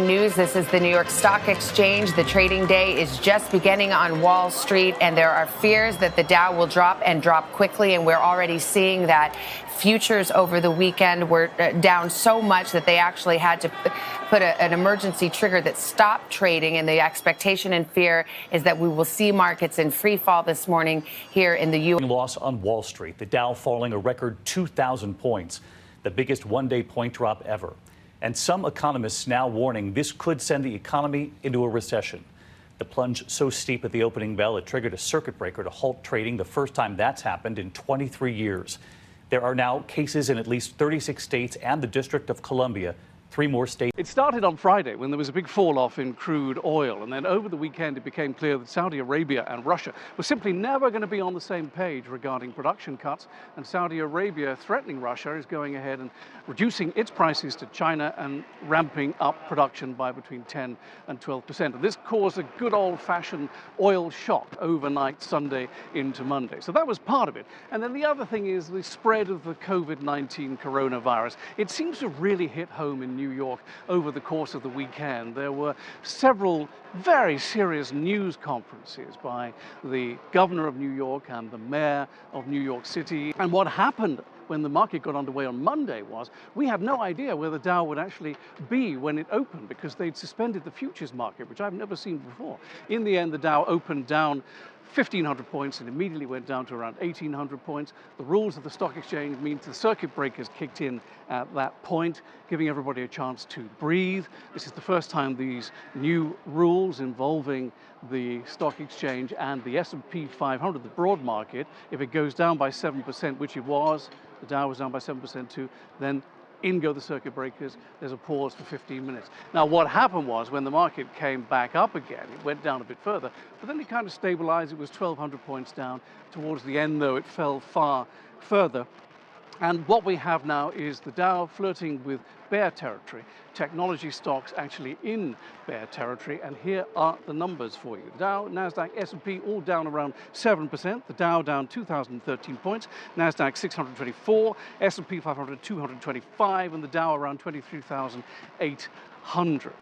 News. This is the New York Stock Exchange. The trading day is just beginning on Wall Street, and there are fears that the Dow will drop and drop quickly. And we're already seeing that futures over the weekend were down so much that they actually had to put an emergency trigger that stopped trading. And the expectation and fear is that we will see markets in free fall this morning here in the U.S. Loss on Wall Street. The Dow falling a record 2,000 points, the biggest one-day point drop ever. And some economists now warning this could send the economy into a recession. The plunge so steep at the opening bell, it triggered a circuit breaker to halt trading, the first time that's happened in 23 years. There are now cases in at least 36 states and the District of Columbia. 3 more states. It started on Friday when there was a big fall-off in crude oil, and then over the weekend it became clear that Saudi Arabia and Russia were simply never going to be on the same page regarding production cuts, and Saudi Arabia, threatening Russia, is going ahead and reducing its prices to China and ramping up production by between 10 and 12%. And this caused a good old-fashioned oil shock overnight Sunday into Monday. So that was part of it. And then the other thing is the spread of the COVID-19 coronavirus. It seems to really hit home in New York over the course of the weekend. There were several very serious news conferences by the governor of New York and the mayor of New York City. And what happened when the market got underway on Monday was we had no idea where the Dow would actually be when it opened, because they'd suspended the futures market, which I've never seen before. In the end, the Dow opened down 1,500 points and immediately went down to around 1,800 points. The rules of the stock exchange means the circuit breakers kicked in at that point, giving everybody a chance to breathe. This is the first time these new rules involving the stock exchange and the S&P 500, the broad market, if it goes down by 7%, which it was, the Dow was down by 7% too, then in go the circuit breakers, there's a pause for 15 minutes. Now, what happened was when the market came back up again, it went down a bit further, but then it kind of stabilized. It was 1,200 points down. Towards the end, though, it fell far further. And what we have now is the Dow flirting with bear territory, technology stocks actually in bear territory, and here are the numbers for you. Dow, Nasdaq, S&P all down around 7%, the Dow down 2,013 points, Nasdaq 624, S&P 500 225, and the Dow around 23,800.